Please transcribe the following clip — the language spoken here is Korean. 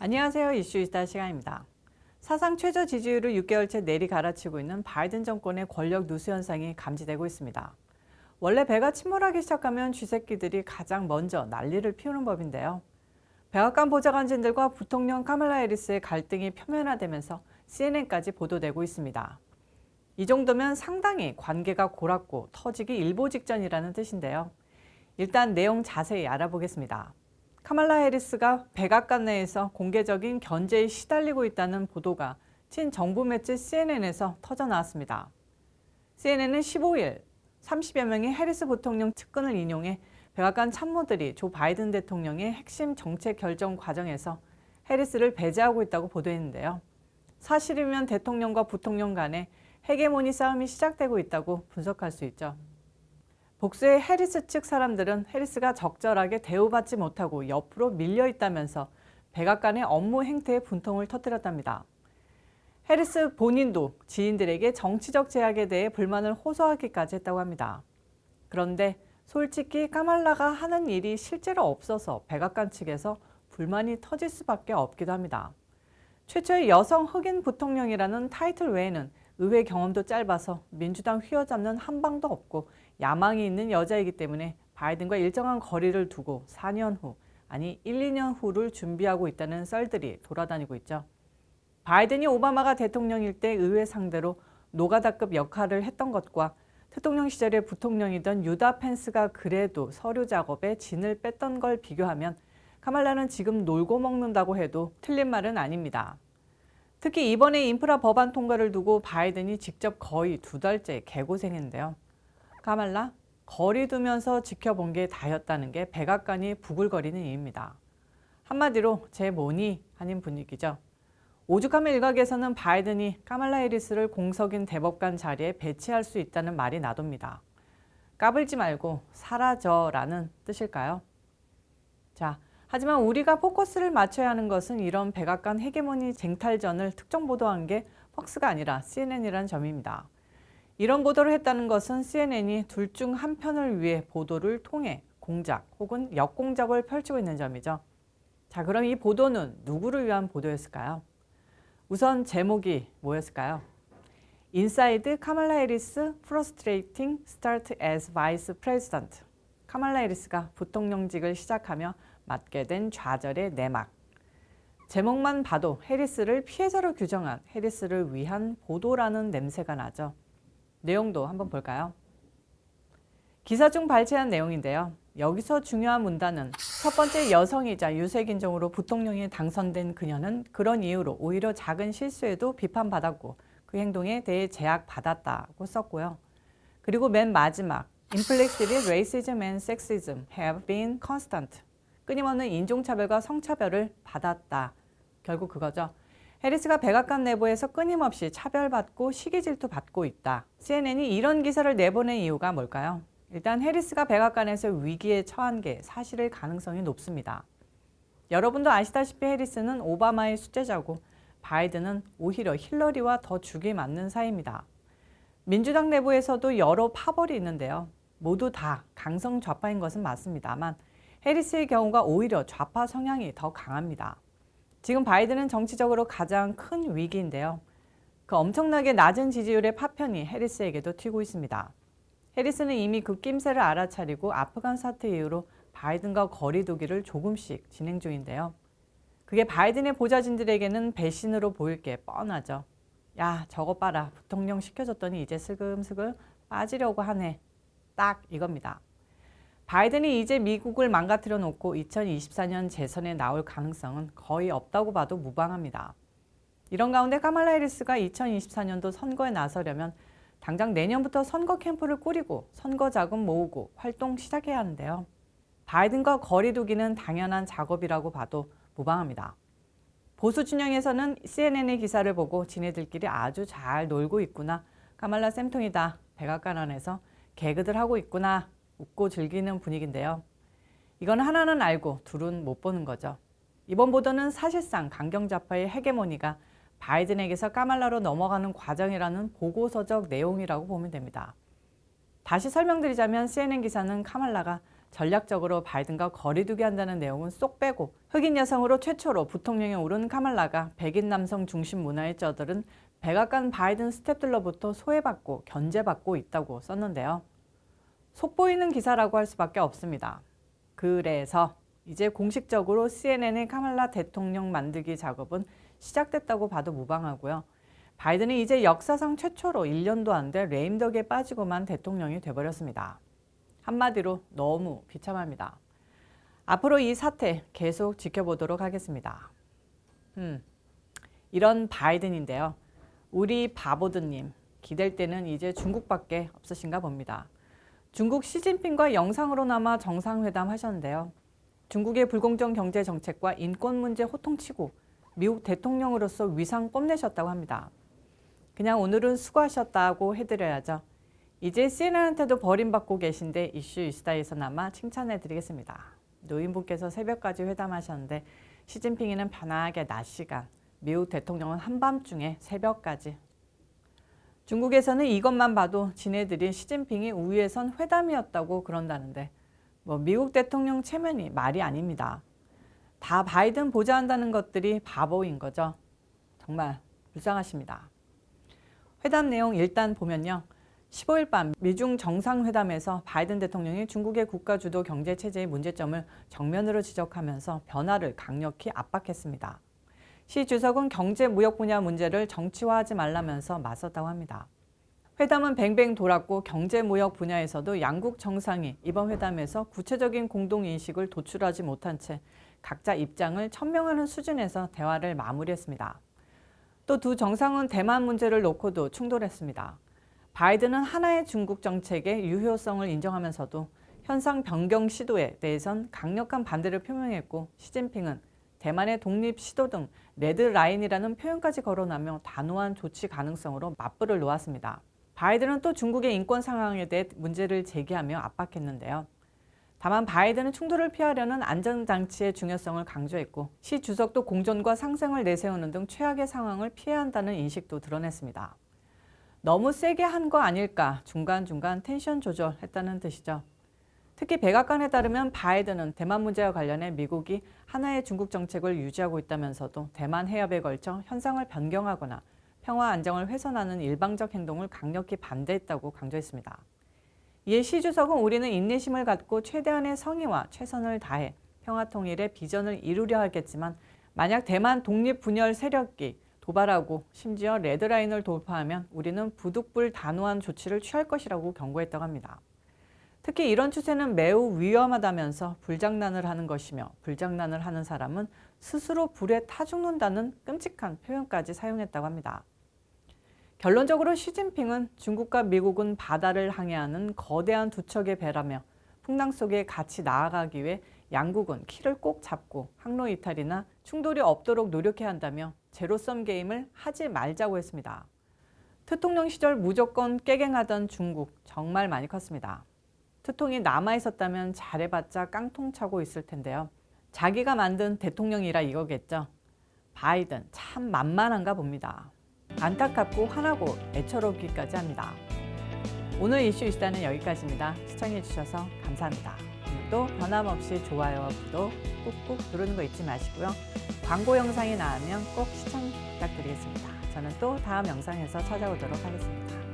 안녕하세요. 이슈이스타 시간입니다. 사상 최저 지지율을 6개월째 내리 갈아치고 있는 바이든 정권의 권력 누수 현상이 감지되고 있습니다. 원래 배가 침몰하기 시작하면 쥐새끼들이 가장 먼저 난리를 피우는 법인데요. 백악관 보좌관진들과 부통령 카말라 해리스의 갈등이 표면화되면서 CNN까지 보도되고 있습니다. 이 정도면 상당히 관계가 골았고 터지기 일보 직전이라는 뜻인데요. 일단 내용 자세히 알아보겠습니다. 카말라 해리스가 백악관 내에서 공개적인 견제에 시달리고 있다는 보도가 친정부 매체 CNN에서 터져나왔습니다. CNN은 15일 30여 명의 해리스 부통령 측근을 인용해 백악관 참모들이 조 바이든 대통령의 핵심 정책 결정 과정에서 해리스를 배제하고 있다고 보도했는데요. 사실이면 대통령과 부통령 간의 헤게모니 싸움이 시작되고 있다고 분석할 수 있죠. 복수의 해리스 측 사람들은 해리스가 적절하게 대우받지 못하고 옆으로 밀려 있다면서 백악관의 업무 행태에 분통을 터뜨렸답니다. 해리스 본인도 지인들에게 정치적 제약에 대해 불만을 호소하기까지 했다고 합니다. 그런데 솔직히 카말라가 하는 일이 실제로 없어서 백악관 측에서 불만이 터질 수밖에 없기도 합니다. 최초의 여성 흑인 부통령이라는 타이틀 외에는 의회 경험도 짧아서 민주당 휘어잡는 한 방도 없고 야망이 있는 여자이기 때문에 바이든과 일정한 거리를 두고 4년 후, 아니 1, 2년 후를 준비하고 있다는 썰들이 돌아다니고 있죠. 바이든이 오바마가 대통령일 때 의회 상대로 노가다급 역할을 했던 것과 대통령 시절에 부통령이던 유다 펜스가 그래도 서류 작업에 진을 뺐던 걸 비교하면 카말라는 지금 놀고 먹는다고 해도 틀린 말은 아닙니다. 특히 이번에 인프라 법안 통과를 두고 바이든이 직접 거의 2달째 개고생했는데요. 카말라, 거리 두면서 지켜본 게 다였다는 게 백악관이 부글거리는 이유입니다. 한마디로 제 뭐니 하는 분위기죠. 오죽하면 일각에서는 바이든이 카말라 해리스를 공석인 대법관 자리에 배치할 수 있다는 말이 나돕니다. 까불지 말고 사라져라는 뜻일까요? 자, 하지만 우리가 포커스를 맞춰야 하는 것은 이런 백악관 헤게모니 쟁탈전을 특정 보도한 게 퍽스가 아니라 CNN이라는 점입니다. 이런 보도를 했다는 것은 CNN이 둘 중 한 편을 위해 보도를 통해 공작 혹은 역공작을 펼치고 있는 점이죠. 자, 그럼 이 보도는 누구를 위한 보도였을까요? 우선 제목이 뭐였을까요? Inside 카말라 해리스 Frustrating Start as Vice President. 카말라 해리스가 부통령직을 시작하며 맞게 된 좌절의 내막. 제목만 봐도 해리스를 피해자로 규정한 해리스를 위한 보도라는 냄새가 나죠. 내용도 한번 볼까요? 기사 중 발췌한 내용인데요. 여기서 중요한 문단은 첫 번째 여성이자 유색인종으로 부통령에 당선된 그녀는 그런 이유로 오히려 작은 실수에도 비판받았고 그 행동에 대해 제약받았다고 썼고요. 그리고 맨 마지막 Inflexible racism and sexism have been constant. 끊임없는 인종차별과 성차별을 받았다. 결국 그거죠. 해리스가 백악관 내부에서 끊임없이 차별받고 시기질투 받고 있다. CNN이 이런 기사를 내보낸 이유가 뭘까요? 일단 해리스가 백악관에서 위기에 처한 게 사실일 가능성이 높습니다. 여러분도 아시다시피 해리스는 오바마의 수제자고 바이든은 오히려 힐러리와 더 죽이 맞는 사이입니다. 민주당 내부에서도 여러 파벌이 있는데요. 모두 다 강성 좌파인 것은 맞습니다만 해리스의 경우가 오히려 좌파 성향이 더 강합니다. 지금 바이든은 정치적으로 가장 큰 위기인데요. 그 엄청나게 낮은 지지율의 파편이 해리스에게도 튀고 있습니다. 해리스는 이미 그 낌새를 알아차리고 아프간 사태 이후로 바이든과 거리 두기를 조금씩 진행 중인데요. 그게 바이든의 보좌진들에게는 배신으로 보일 게 뻔하죠. 야, 저거 봐라. 부통령 시켜줬더니 이제 슬금슬금 빠지려고 하네. 딱 이겁니다. 바이든이 이제 미국을 망가뜨려 놓고 2024년 재선에 나올 가능성은 거의 없다고 봐도 무방합니다. 이런 가운데 카말라 해리스가 2024년도 선거에 나서려면 당장 내년부터 선거 캠프를 꾸리고 선거 자금 모으고 활동 시작해야 하는데요. 바이든과 거리 두기는 당연한 작업이라고 봐도 무방합니다. 보수 진영에서는 CNN의 기사를 보고 지네들끼리 아주 잘 놀고 있구나. 카말라 쌤통이다. 백악관 안에서 개그들 하고 있구나. 웃고 즐기는 분위기인데요. 이건 하나는 알고 둘은 못 보는 거죠. 이번 보도는 사실상 강경좌파의 헤게모니가 바이든에게서 카말라로 넘어가는 과정이라는 보고서적 내용이라고 보면 됩니다. 다시 설명드리자면 CNN 기사는 카말라가 전략적으로 바이든과 거리두기 한다는 내용은 쏙 빼고 흑인 여성으로 최초로 부통령에 오른 카말라가 백인 남성 중심 문화에 쩌들은 백악관 바이든 스태프들로부터 소외받고 견제받고 있다고 썼는데요. 속보이는 기사라고 할 수밖에 없습니다. 그래서 이제 공식적으로 CNN의 카말라 대통령 만들기 작업은 시작됐다고 봐도 무방하고요. 바이든이 이제 역사상 최초로 1년도 안 돼 레임덕에 빠지고만 대통령이 돼버렸습니다. 한마디로 너무 비참합니다. 앞으로 이 사태 계속 지켜보도록 하겠습니다. 이런 바이든인데요. 우리 바보드님 기댈 때는 이제 중국밖에 없으신가 봅니다. 중국 시진핑과 영상으로나마 정상회담 하셨는데요. 중국의 불공정 경제 정책과 인권 문제 호통치고 미국 대통령으로서 위상 뽐내셨다고 합니다. 그냥 오늘은 수고하셨다고 해드려야죠. 이제 CNN한테도 버림받고 계신데 이슈 이스타에서나마 칭찬해드리겠습니다. 노인분께서 새벽까지 회담하셨는데 시진핑이는 편하게 낮 시간, 미국 대통령은 한밤중에 새벽까지. 중국에서는 이것만 봐도 지네들이 시진핑이 우위에 선 회담이었다고 그런다는데 미국 대통령 체면이 말이 아닙니다. 다 바이든 보좌한다는 것들이 바보인 거죠. 정말 불쌍하십니다. 회담 내용 일단 보면요. 15일 밤 미중 정상회담에서 바이든 대통령이 중국의 국가주도 경제체제의 문제점을 정면으로 지적하면서 변화를 강력히 압박했습니다. 시 주석은 경제 무역 분야 문제를 정치화하지 말라면서 맞섰다고 합니다. 회담은 뱅뱅 돌았고 경제 무역 분야에서도 양국 정상이 이번 회담에서 구체적인 공동인식을 도출하지 못한 채 각자 입장을 천명하는 수준에서 대화를 마무리했습니다. 또 두 정상은 대만 문제를 놓고도 충돌했습니다. 바이든은 하나의 중국 정책의 유효성을 인정하면서도 현상 변경 시도에 대해선 강력한 반대를 표명했고 시진핑은 대만의 독립 시도 등 레드라인이라는 표현까지 거론하며 단호한 조치 가능성으로 맞불을 놓았습니다. 바이든은 또 중국의 인권 상황에 대해 문제를 제기하며 압박했는데요. 다만 바이든은 충돌을 피하려는 안전장치의 중요성을 강조했고 시 주석도 공존과 상생을 내세우는 등 최악의 상황을 피해야 한다는 인식도 드러냈습니다. 너무 세게 한 거 아닐까 중간중간 텐션 조절했다는 뜻이죠. 특히 백악관에 따르면 바이든은 대만 문제와 관련해 미국이 하나의 중국 정책을 유지하고 있다면서도 대만 해협에 걸쳐 현상을 변경하거나 평화 안정을 훼손하는 일방적 행동을 강력히 반대했다고 강조했습니다. 이에 시 주석은 우리는 인내심을 갖고 최대한의 성의와 최선을 다해 평화 통일의 비전을 이루려 하겠지만 만약 대만 독립 분열 세력이 도발하고 심지어 레드라인을 돌파하면 우리는 부득불 단호한 조치를 취할 것이라고 경고했다고 합니다. 특히 이런 추세는 매우 위험하다면서 불장난을 하는 것이며 불장난을 하는 사람은 스스로 불에 타 죽는다는 끔찍한 표현까지 사용했다고 합니다. 결론적으로 시진핑은 중국과 미국은 바다를 항해하는 거대한 두 척의 배라며 풍랑 속에 같이 나아가기 위해 양국은 키를 꼭 잡고 항로 이탈이나 충돌이 없도록 노력해야 한다며 제로섬 게임을 하지 말자고 했습니다. 트통령 시절 무조건 깨갱하던 중국 정말 많이 컸습니다. 트통이 남아있었다면 잘해봤자 깡통 차고 있을 텐데요. 자기가 만든 대통령이라 이거겠죠. 바이든 참 만만한가 봅니다. 안타깝고 화나고 애처롭기까지 합니다. 오늘 이슈 이슈다는 여기까지입니다. 시청해주셔서 감사합니다. 오늘도 변함없이 좋아요와 구독 꾹꾹 누르는 거 잊지 마시고요. 광고 영상이 나오면 꼭 시청 부탁드리겠습니다. 저는 또 다음 영상에서 찾아오도록 하겠습니다.